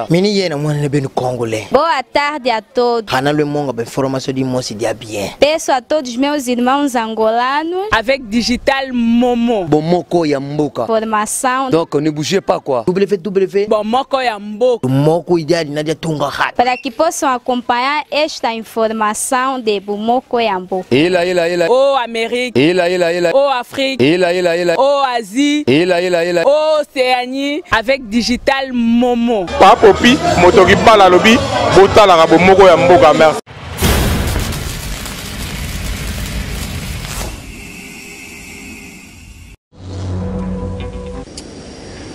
Mini yena mwana bem congolais. Boa tarde a todos. Hanalo monga ba informação de moço dia bien. Peço a todos meus irmãos angolanos avec Digital Momo. Bomoko ya mboka. Formação. Donc ne bougez pas quoi. www. Bomoko ya mboka. Moko ideal nadia tunga hat. Para que possam acompanhar esta informação de Bomoko ya mboka. Oh Amérique. Oh Afrique. Oh Asie. Oh Océanie avec Digital Momo. Papopi, motoki bala lobi, botala ka Bomoko ya mboka merci.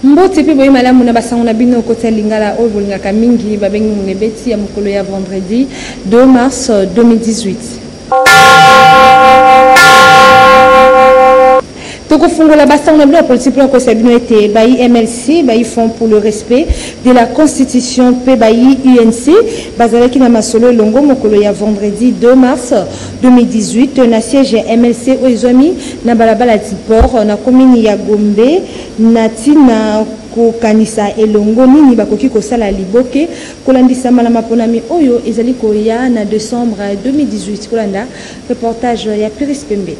Mbote pe boye malamu na basango na bino côté lingala o bolingaka mingi babengi munebeti ya mukolo ya vendredi 2 mars 2018. Toko fungola basango na bino politique pour que bino été bayi MLC bayi Fonds pour le respect de la constitution pe bayi UNC bazalaki na masolo longo mukolo ya vendredi 2 mars 2018 na siège MLC oizwami na balabala Tipor na commune ya Gombe na tina kokanisa elongo nini bakoki kosala liboke kolandisa malama ponami oyo ezali koya na décembre 2018 kolanda reportage ya Piris Pembele.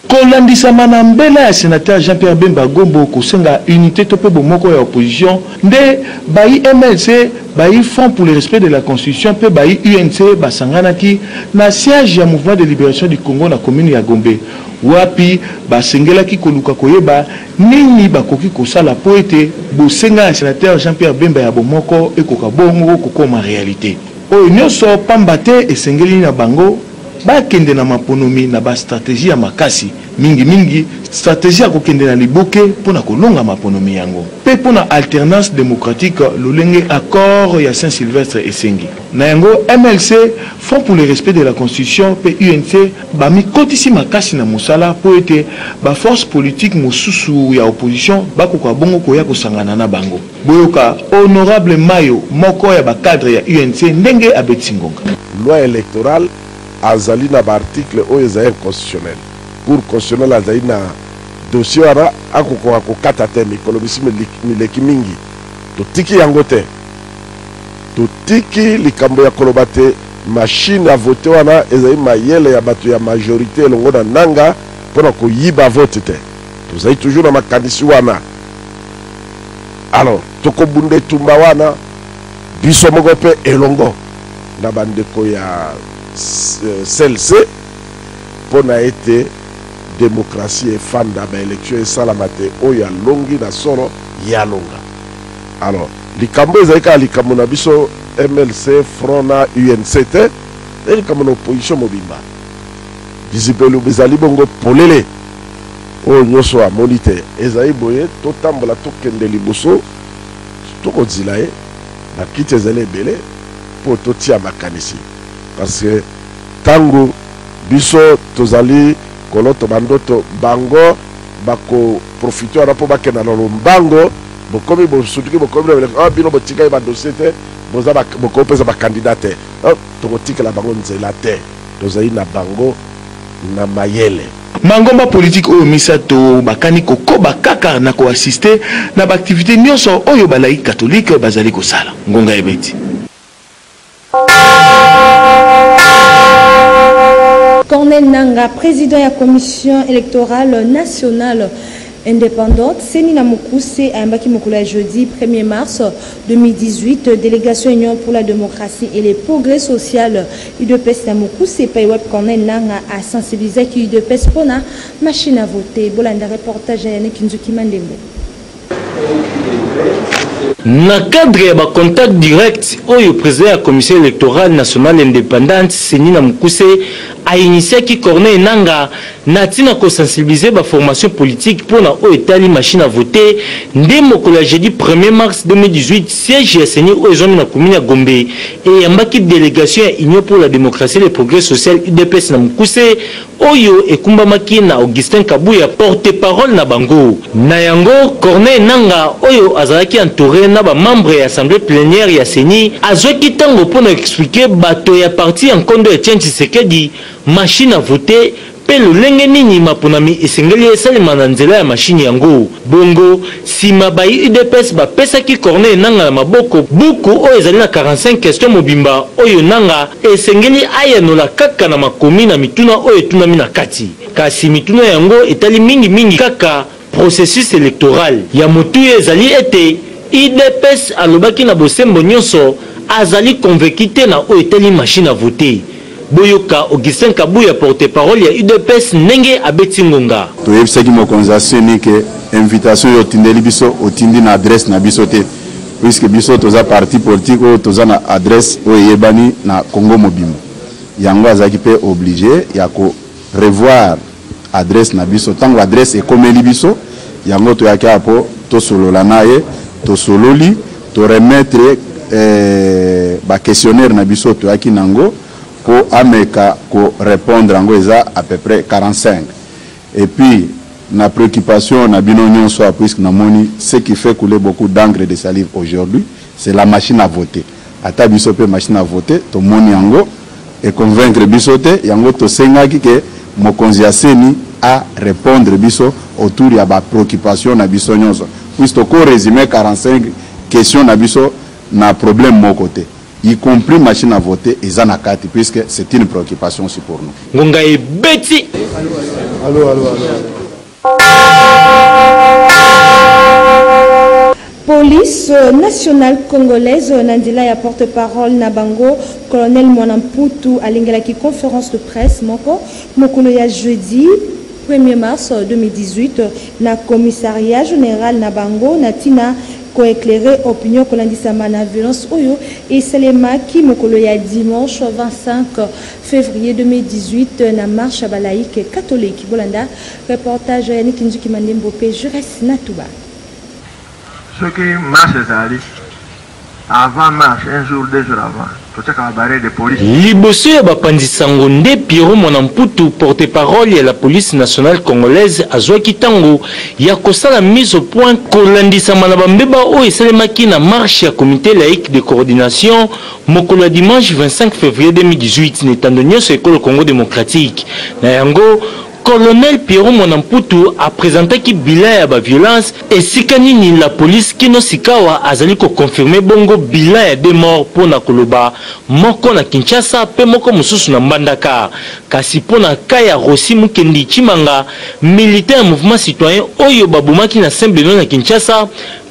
Kolandisa manambela ya sénateur Jean-Pierre Bemba Gombo kosenga unité tope bomoko ya opposition nde bayi MLC bayi Fonds pour le respect de la constitution pe bayi UNC basanganaki na siège ya mouvement de libération du Congo na commune ya Gombe wapi basengelaki koluka koyeba nini bakoki kosala po ete bosenga ya sénateur Jean-Pierre Bemba ya bomoko ekoka bongo kokoma réalité oyo nyonso pamba te esengeli na bango bakende na maponomi na ba stratégie ya makasi mingi stratégie ya kokende na liboke pona kolonga maponomi yango pe pona alternance démocratique lolenge accord ya Saint-Sylvestre esengi na yango MLC Fonds pour le respect de la constitution pe UNC bami kotisi makasi na mosala po ete ba force politique mosusu ya opposition bakoka bongo koya kosangana na bango boyoka honorable Mayo moko ya ba cadre ya UNC ndenge abetingonga loi électorale azali na ba article oyo ezali constitutionnel pour constitutionnel azali na dossier wana akokoka kokata te mikolo mileki mingi totiki yango te totiki likambo ya koloba te machine ya vote wana ezali mayele ya bato ya majorité elongo na nanga mpona koyiba vote te tozali toujours na makanisi wana alors tokobunda etumba wana biso moko mpe elongo na bandeko ya CLC pour na été démocratie et fanda ba élection et salamate oya longi na solo ya longa alors likambo ezalika likambo na biso MLC Frona UNCT et likambo na opposition mobimba disipelu bezali bongo polele o nyoso a monite ezali boye to tambola to kende liboso to kozila e na kiti ezali ebele po to tia makanisi parce que tango biso tozali koloto bandoto bango bako profiter na po bakena na lombango bokomi bosutuki bokomi na bino botika ba dossier te boza bokopesa ba candidat te tokotika la bango nzela te tozali na bango na mayele mangomba politique oyo misato bakani kokoba kaka na ko assister na ba activité nyonso oyo balai catholique bazali kosala ngonga ebeti. Cornel Nanga, président de la commission électorale nationale indépendante, Senina Mukuse a embarqué Mukula jeudi 1er mars 2018, délégation Union pour la démocratie et les progrès social UDPS na Mukuse Paiweb Cornel Nanga a sensibilisé que UDPS pour la machine à voter. Bolanda reportage à Yannick Nzuki Mandembo. Na cadre ya ba contact direct oyo président ya commission électorale nationale indépendante Senina Mukuse a initié qui Corneille Nanga na tina ko sensibiliser ba formation politique pour na o etali machine à voter ndé mokolo jeudi 1er mars 2018 siège ya Seni o zone na commune ya Gombe et yambaki délégation ya Union pour la démocratie et le progrès social UDPS na Mukuse oyo ekumbamaki na Augustin Kabuya porte-parole na bango na yango Corneille Nanga oyo azalaki entouré na ba membre ya assemblée plénière ya Seni azwaki tango pour expliquer bato ya parti en kondo Etienne Tshisekedi machine à voter pe lolenge nini maponami esengeli esalema na nzela ya mashine yango. Bongo sima bayi UDPS bapesaki Corneille Nangaa na maboko buku oyo ezali na 45 question mobimba oyo Nangaa esengeli ayanola kaka na makomi na mituna oyo etunami na kati. Kasi mituna yango etali mingi kaka processus électoral ya motu ezali ete UDPS alobaki na bosembo nyonso azali convaincu te na oyo etali machine à voter. Boyoka Augustin Kabuya porte-parole ya UDPS ndenge abeti ngonga. Toyebisaki mokonzi aseni ke invitation yo tindeli biso otindi na adresse na biso te, puisque biso toza parti politique oyo toza na adresse oyo yebani na Congo mobimba. Yango azaki pe obligé ya ko revoir adresse na biso tango adresse ekomeli biso yango toyaki apo tosolola naye tosololi to remettre ba questionnaire na biso toyaki nango ko ameka ko répondre yango eza à peu près 45. Et puis na préoccupation na bino nyonso puisque na moni ce qui fait couler beaucoup d'encre et de salive aujourd'hui c'est la machine à voter. Ata biso pe machine à voter to moni yango et convaincre biso te yango to sengaki ke mokonzi aseni à répondre biso autour ya ba préoccupation na biso nyonso. Puisque ko résumer 45 questions na biso na problème mon côté, y compris machine à voter et zanakati, puisque c'est une préoccupation aussi pour nous. Ngonga e beti. Allô. Police nationale congolaise Nandila ya porte-parole Nabango colonel Mwanamputu alingela qui conférence de presse mokolo ya jeudi 1er mars 2018 na commissariat général Nabango natina ko éclairer opinion kolandisama na violence oyo et selema ki mokolo ya dimanche 25 février 2018 na marche balaïque catholique bolanda reportage ya Nikinzuki Mandembo pe Jures Natuba. Ce qui marche avant marche, un jour, 2 jours avant, tout ça va barrer de police. Liboso ya bapanzi sango nde Pierrot Mwanamputu porte-parole ya la police nationale congolaise azwaki tango ya kosala mise au point kolandisa na bambeba oyo esalemaki na marche ya comité laïque de coordination mokolo ya dimanche 25 février 2018 na etando nyonso ekolo Congo démocratique. Na yango colonel Pierrot Mwanamputu a présenté ki bilan ya ba violence et sikanini la police kino sikawa azali ko confirmer bongo bilan ya 2 morts pona koloba moko na Kinshasa pe moko mususu na Mbandaka kasi pona kaya Rossi Mukendi Chimanga militaire mouvement citoyen oyo babumaki na Saint-Benoît na Kinshasa.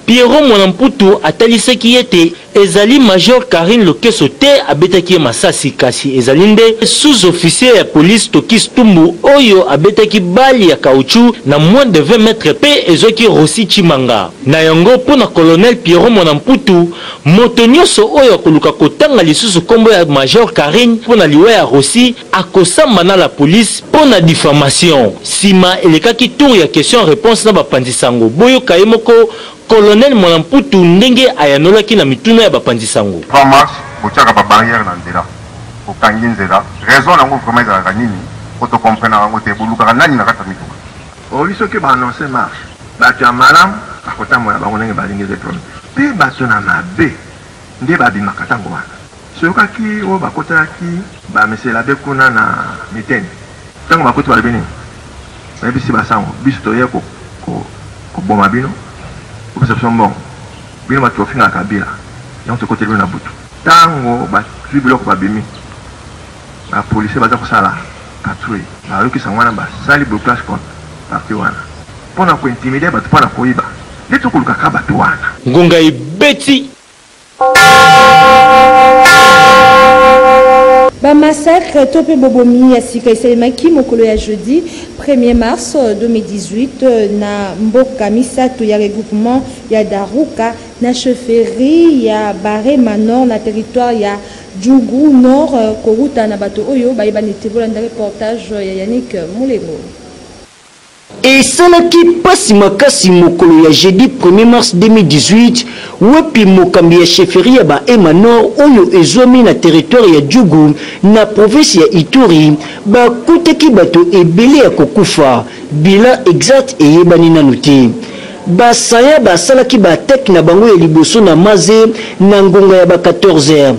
Pierrot Mwanamputu atalisaki ete ezali major Karine Lokeso te abetaki masasi kasi ezali nde sous-officier ya police Tokis Tumbu oyo abetaki bali ya caoutchouc na moins de 20 mètres pe ezoki Rossi Chimanga. Na yango pona colonel Pierrot Mwanamputu moto nyonso oyo akoluka kotanga lisusu kombo ya major Karine pona liwa ya Rossi akosamba na la police pona diffamation. Sima elekaki tour ya question-réponse na bapanzi sango boyo kayemoko colonel Mwanamputu ndenge ayanolaki na mituna ya bapanzi sango. Avant marche, botiaka ba barrière na nzela. Okangi nzela. Raison nango vraiment ezalaka nini? Oto comprendre nango te buluka nani na kata mituka. Obiso ke ba annoncer marche. Bato ya malamu akotambola bango ndenge balingi electronique. Pe bato na mabe nde babimaka tango wana. Sokaki oyo bakotalaki bamesela be kuna na miteni. Tango bakoti balobi nini? Bayebisi basango biso toye koboma bino. Perception bon. Bino ba tofinga kabila. Yango côté na butu. Tango ba tribuloko ba bimi. Ba police ba za kosala patrouille. Ba yoki sangwana ba sali blocage contre parti wana. Pona ko intimider ba pona ko iba. Leto kuluka ka ba wana. Ngonga ibeti. Ba massacre topé bobomi ya sika iselemaki mokolo ya jeudi 1er mars 2018 na mboka misato ya regroupement ya Daruka na chefferie ya Barema Nord na territoire ya Djougou Nord koruta na bato oyo bayebani tebolanda reportage ya Yannick Mulengo. esalaki pasi makasi mokolo ya jeudi 1er mars 2018 wapi mokambi ya chefferie ya Bahema Nord oyo ezwami na territoire ya Djougou na province ya Ituri bakutaki bato ebele ya kokufa bila exact eyebani nanu te. Basaya basalaki bateke na bango ya liboso na maze na ngonga ya ba 14h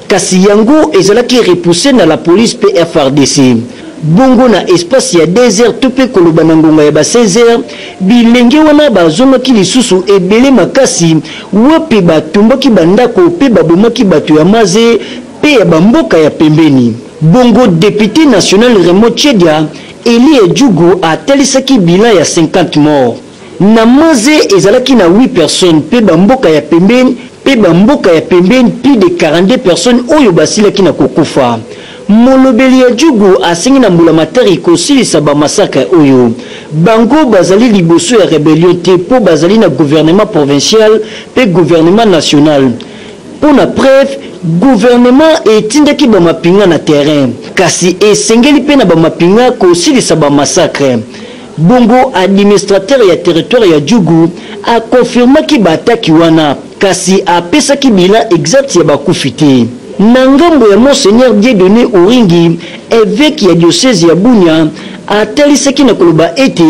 kasi yango ezalaki repoussé na la police PFRDC. bongo na espace ya 2h to pe koloba na ngonga ya ba 16h bilenge wana bazongaki lisusu ebele makasi wapi batumbaki bandako pe babomaki bato ya maze pe ya bamboka ya pembeni. Bongo député national Raymond Tchedia Eli Djougou atelisaki bilan ya 50 morts. Na maze ezalaki na 8 personnes pe bamboka ya pembeni pe bamboka ya pembeni plus de 42 personnes oyo basilaki na kokufa. Molobeli ya Djougou asengi na mbula matari kosilisa ba massacre oyo. Bango bazali liboso ya rébellion te po bazali na gouvernement provincial pe gouvernement national. Pour la preuve, gouvernement etindaki ba mapinga na terrain. Kasi esengeli pe na ba mapinga kosilisa ba massacre. Bongo administrateur ya territoire ya Djougou a confirmé ki bataki wana kasi apesaki bila exact ya bakufite. Na ngambo ya Monseigneur Dieudonné Oringi, évêque ya diocèse ya Bunia, atelisaki na koloba ete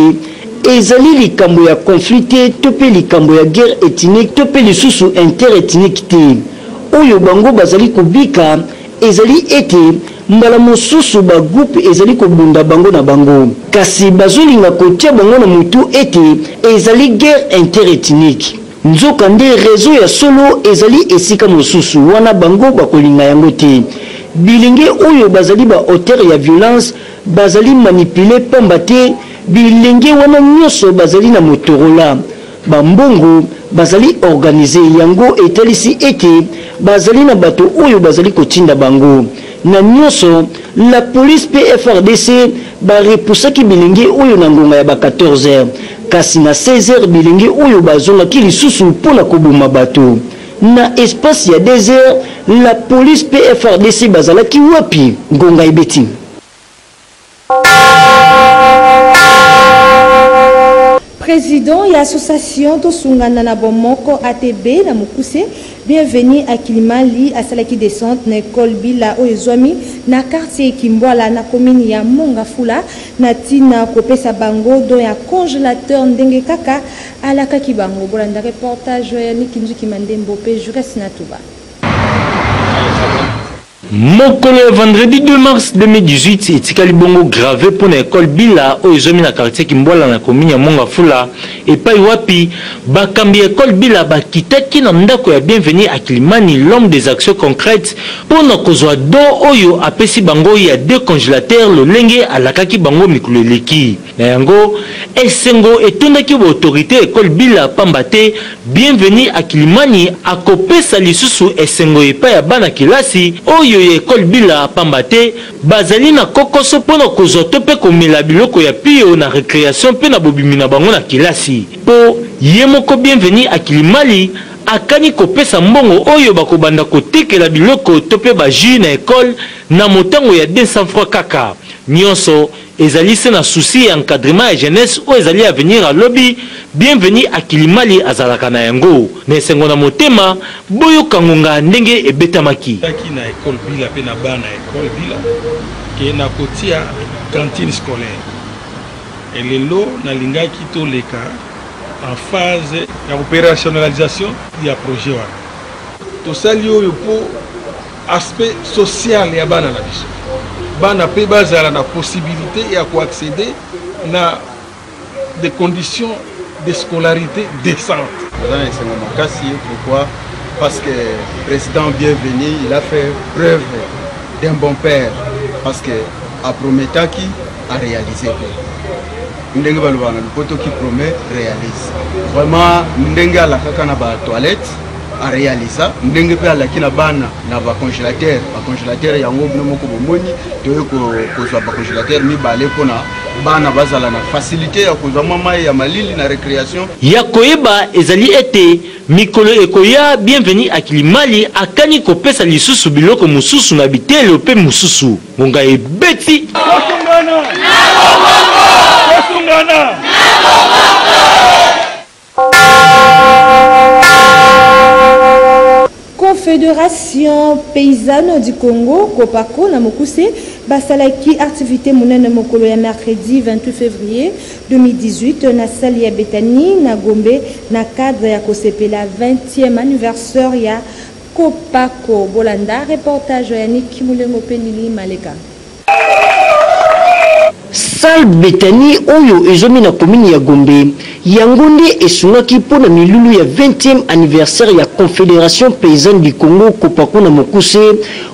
ezali likambo ya conflit to pe likambo ya guerre ethnique to pe lisusu interethnique te. Oyo bango bazali kobika ezali ete mbala mosusu ba groupe ezali kobunda bango na bango kasi bazolinga kotia bango na mutu ete ezali guerre interethnique. Nzoka nde réseau ya solo ezali esika mosusu wana bango bakolinga yango te. Bilinge oyo bazali ba auteur ya violence bazali manipuler pamba te bilinge wana nyonso bazali na Motorola. Bambongo bazali organiser yango etalisi ete bazali na bato oyo bazali kotinda bango. Na nyonso la police PFRDC ba repoussaki bilinge oyo na ngonga ya ba 14h. Kasi na 16h bilinge oyo bazongaki lisusu mpona koboma bato. Na espace ya 2h la police PFRDC bazalaki wapi ngonga ebeti. Président et association Tosungana na Bomoko ATB na Mukuse, bienvenue à Kilimali à Salaki descente na école Bila Oyezwami na quartier Kimboala na commune ya Mongafula na tina kopesa bango do ya congélateur ndenge kaka alaka kibango bolanda reportage ya Nikinzu Kimandembo pe Jures Natuba. Mokolo vendredi 2 mars 2018 etikali bongo gravé pour l'école Bila oyezomi na quartier Kimboala na commune ya Mongafula epai wapi bakambi école Bila bakitaki na ndako ya bienvenue à Kilimani l'homme des actions concrètes pour na kozwa do oyo apesi bango ya 2 congélateurs lolenge alakaki bango mikolo eleki na yango esengo etondaki ba autorité école Bila pambate bienvenue à Kilimani akopesa lisusu esengo epai ya bana kilasi oyo école Bila pambate bazali na kokoso pona kozwa to pe komela biloko ya pio na récréation pe na bobimi na bango na kilasi po yemoko bienvenue à Kilimali akani kopesa mbongo oyo bakobanda kotekela biloko to pe ba jus na école na motango ya 200 francs kaka nyonso ezali se na souci ya encadrement ya jeunesse o ezali à venir à lobby bienvenue à Kilimali azalaka na yango na esengo na motema boyo kangonga ndenge ebetamaki na école Bila pe na bana école Bila ke na kotia cantine scolaire et lelo na lingaki to leka en phase ya opérationnalisation ya projet wana tosali oyo po aspect social ya bana na biso bana pe bazala na possibilité ya ko accéder na des conditions de scolarité décentes. Pourquoi? Parce que le président bienvenu, il a fait preuve d'un bon père. Parce que à Prometaki a réalisé. Ndenge balobana poto qui promet réalise. Vraiment ndenge la kakana ba toilette a réalisé. Ndenge pe ala kina bana na ba congélateur yango moko bomoni to ko so ba congélateur mi balé kona bana bazala na facilité ya kozwa mama ya malili na récréation ya koyeba ezali ete mikolo ekoya bienvenue à Kilimali akani kopesa lisusu biloko mususu na bitelo pe mususu ngonga ebeti Confédération paysanne du Congo, Kopako, na Mokuse, basalaki activité monene mokolo ya mercredi 28 février 2018 na salle ya Betani na Gombe na cadre ya kosepela 20e anniversaire ya Kopako. Bolanda reportage ya Niki Mulengo Penili Maleka. Sal Betani oyo ezomi na commune ya Gombe yango nde esungaki mpona milulu ya 20e anniversaire ya Confédération Paysanne du Congo Kopako na Mokuse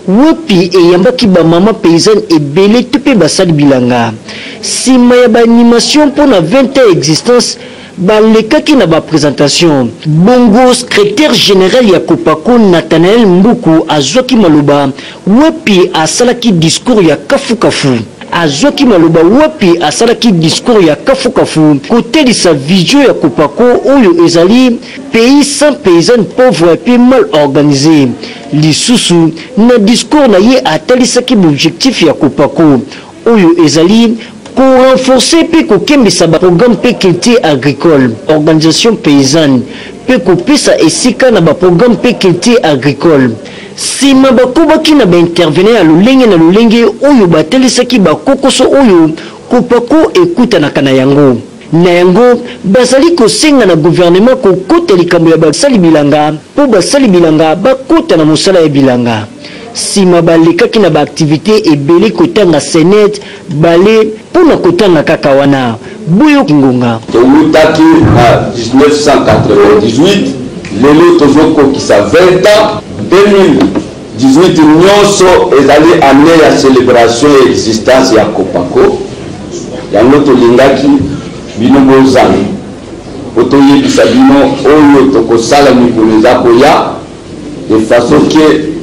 wapi eyambaki bamama paysanne ebele to mpe basali bilanga nsima ya baanimation mpona 20 ans existence balekaki na baprésentation bongo secrétaire général ya Kopako Nathanael Mbuku azwaki maloba wapi asalaki discours ya kafukafu azwaki maloba wapi asalaki discours ya kafukafu kotelisa vision ya Kopako oyo ezali pays sans paysanne pauvre et puis mal organisé lisusu na discours na ye atalisaki objectif ya Kopako oyo ezali pour renforcer pe kokembisa ba programme PKT agricole organisation paysanne pe kopesa esika na ba programme PKT agricole sima bakobaki na ba intervenir na lolenge oyo batelisaki bakokoso oyo Kopako ekutanaka na yango bazali kosenga na gouvernement kokota likambo ya basali bilanga po basali bilanga bakota na mosala ya bilanga sima balekaki na baaktivité ebele kotanga senet bale mpona kotanga kaka wana Boyo Kingonga tolutaki na 1998 lelo tozokokisa 20 ans 2018 nyonso ezali année ya célébration ya existence ya Kopako yango tolingaki bino bozala otoyebisa bino oyo tokosala mikolo eza koya de façon ke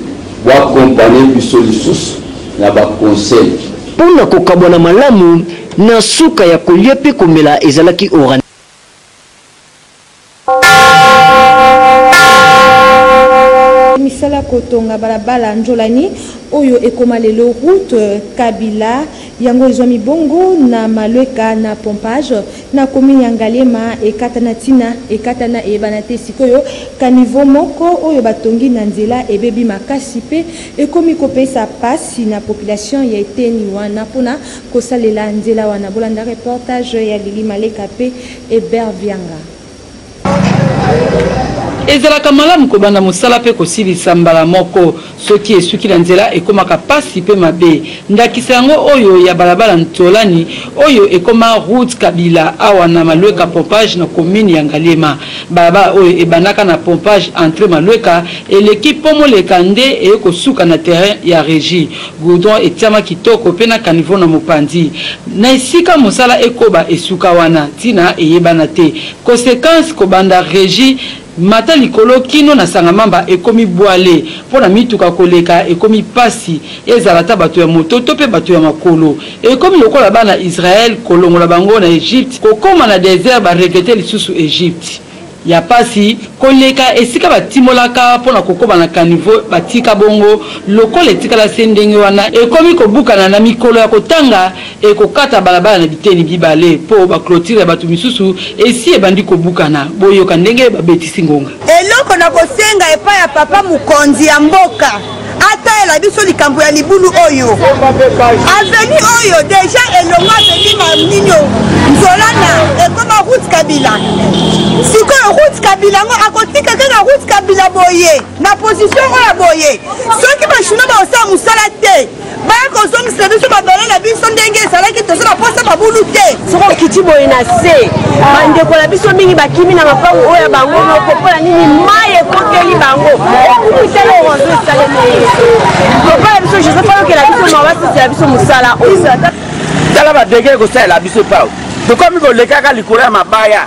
boakompane biso lisusu na baconseil mpona kokabwana malamu na suka ya kolia mpe komela ezalaki oran misala kotonga balabala njolani oyo ekoma lelo route Kabila yango ezwami bongo na malweka na pompage na commune ya Ngalema ekatana tina ekatana ebana te sikoyo kanivo moko oyo batongi na nzela ebebi makasi pe ekomi kopesa pasi na population ya eteni wana pona kosalela nzela wana bolanda reportage ya Lili Maleka pe Eber Vianga. ezalaka malamu kobanda mosala pe kosilisa mbala moko soki esuki na nzela ekomaka pasi pe mabe ndakisa yango oyo ya balabala ntolani oyo ekoma route Kabila awa na malweka pompage na commune ya Ngalema balabala oyo ebandaka na pompage entre malweka eleki pomoleka nde ekosuka na terrain ya régie goudron etiama kitoko pe na kanivo na mopandi na esika mosala ekoba esuka wana tina eyebana te conséquence kobanda régie mata likolo kino na sangamamba ekomi boale pona mituka koleka ekomi pasi ezalata bato ya moto to pe bato ya makolo ekomi lokola bana Israël kolongola bango na Egypte kokoma na désert ba regretter lisusu Egypte ya pasi koleka esika batimolaka pona kokoba na kanivo batika bongo lokola etikala sendenge wana ekomi kobukana na mikolo ya kotanga ekokata balabala na biteni bibale po ba clôture ya batu misusu esi ebandi kobukana boyoka ndenge babetisi ngonga eloko na kosenga epa ya papa mukonzi ya mboka ata la biso likambo ya libulu oyo aveni oyo deja elongo aveni maninyo nzolana ekoma route Kabila sikoyo route Kabila ngo akotika kaka route Kabila boye na position oyo boye soki bashino baosala mosala te baya kozongisa biso babele na biso ndenge ezalaki tozala posa babulu te soko kiti boye na se bandeko na biso mingi bakimi na mapango oyo bango moko mpona nini mai ekoteli bango okutele oranzo esalemi kopala biso joseph alokela biso mawasisela biso mosala tala badege ekosalela biso pao tokomi kolekaka likolo ya mabaya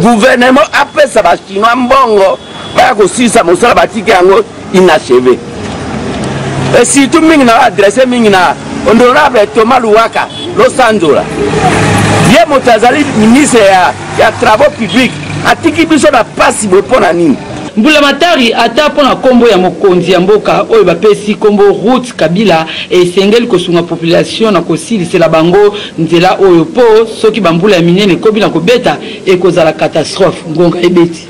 gouvernement apesa bachinois mbongo baya kosilisa mosala batiki yango inachevé et surtout mingi na adresse mingi na honorable Thomas Luwaka losanzola ye moto azali ministre ya travaux publics atiki biso na pasi boye mpona nini mbula matari ata pona kombo ya mokonzi ya mboka oyo bapesi kombo route Kabila esengeli kosunga population na kosilisela bango nzela oyo po soki bambula ya minene ekobi na kobeta ekozala catastrophe ngonga ebeti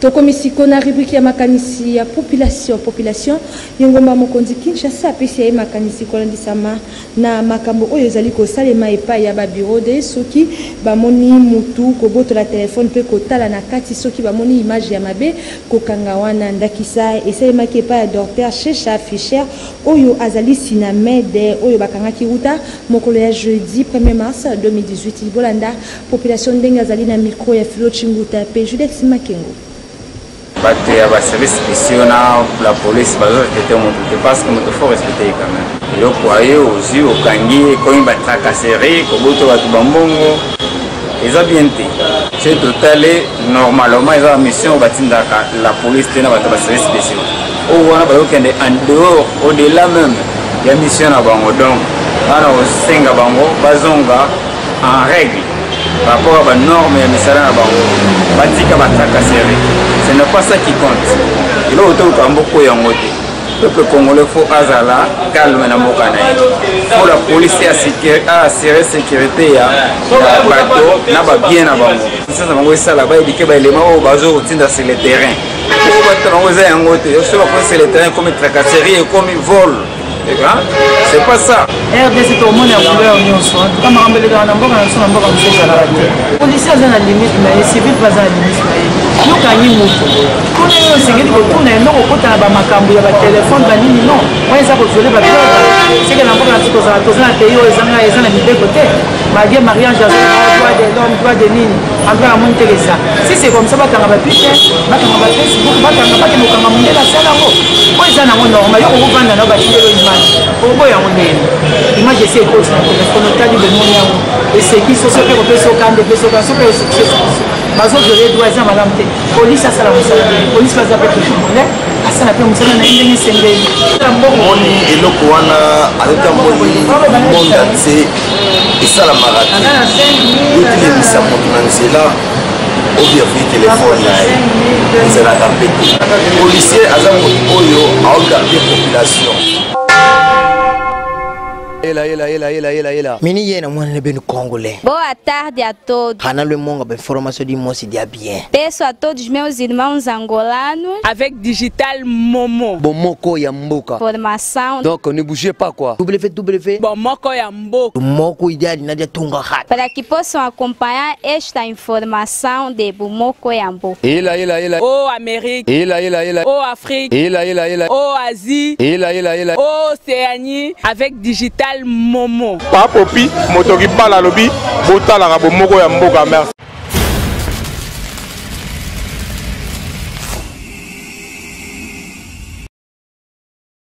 tokomisiko na rubrique ya makanisi ya population yengomba mokonzi Kinshasa apesi ya makanisi kolandisama na makambo oyo ezali kosalema epai ya ba bureau de soki bamoni mutu kobotola telefone pe kotala na kati soki bamoni image ya mabe kokanga wana ndakisa esalemaki epai ya docteur Checha Fischer oyo azali sinamede oyo bakangaki wuta mokolo ya jeudi 1er mars 2018 bolanda population ndenge azali na micro ya Filo Chinguta pe Judex Makengo. bato ya baservice spéciaux na la police bazorespecte motu te parce que moto faut respecter quand même eloko aye ozwi okangi ekomi batracasserie koboto bato bambongo eza bien te ce totale normalement eza mission batindaka la police te na bato ya baservice spéciaux oyo wana bazokende en dehors au delà même ya mission na bango donc wana osenga bango bazonga en règle par rapport à la norme et misala na bango batika batracasserie. Ce n'est pas ça qui compte. Il faut que le peuple congolais faut azala calme na mboka na ye. Faut la police assurer sécurité ya bato na ba bien na bango. Ça ça bango ça là ba éduquer ba élément au bazo routine sur le terrain. Pour bato bango za yango te. Yo solo ko sur le terrain comme tracasserie et comme vol. C'est pas ça. RDC tout le monde a voulu en soi. Tout comme on dans la mboka na so na mboka msesa la te. Policiers za na limite mais civil pas za limite mais. Yo kanyi mutu. Kuna yo singeli ko tuna ndo ko kota ba makambo ya ba telefone ba nini non. Moi ça ko tole ba peur. C'est que na mboka na tiko za to za te yo ezana mide côté. Ba dia mariage za droit de l'homme droit de nini. Encore à monter ça. Si c'est comme ça ba tanga ba Twitter, ba tanga ba Facebook, ba tanga ba mo kanga munde la sala ko. Moi ça na normal yo ko vanda na ba tindelo image. Obo ya onene. Image c'est ko ça parce qu'on a dit de mon yango. Et c'est qui sont ceux qui ont fait ce camp de fait ce bazo jole doit za madame te police asala musala police baza pe tout monde asala pe musala na ndenge sengeli moni eloko wana aleta moni monde entier esala marati yotile bisa moto na nzela obia vi telefone na ye ezalaka mpe policier aza moto oyo aogarde population. Ela. Mini yena mwana bem congolais. Boa tarde a todos. Hana le monga ba informação de moço dia bien. Peço a todos meus irmãos angolanos avec Digital Momo. Bomoko ya mboka. Formação. Donc ne bougez pas quoi. www. Bomoko ya mboka. Bomoko idade na dia tunga hat. Para que possam acompanhar esta informação de Bomoko ya mboka. Ela. Oh Amérique. Ela. Oh Afrique. Ela. Oh Asie. Ela. Oh Océanie avec Digital Momo. Papopi motoki bala lobi botala ka bomoko ya mboka merci.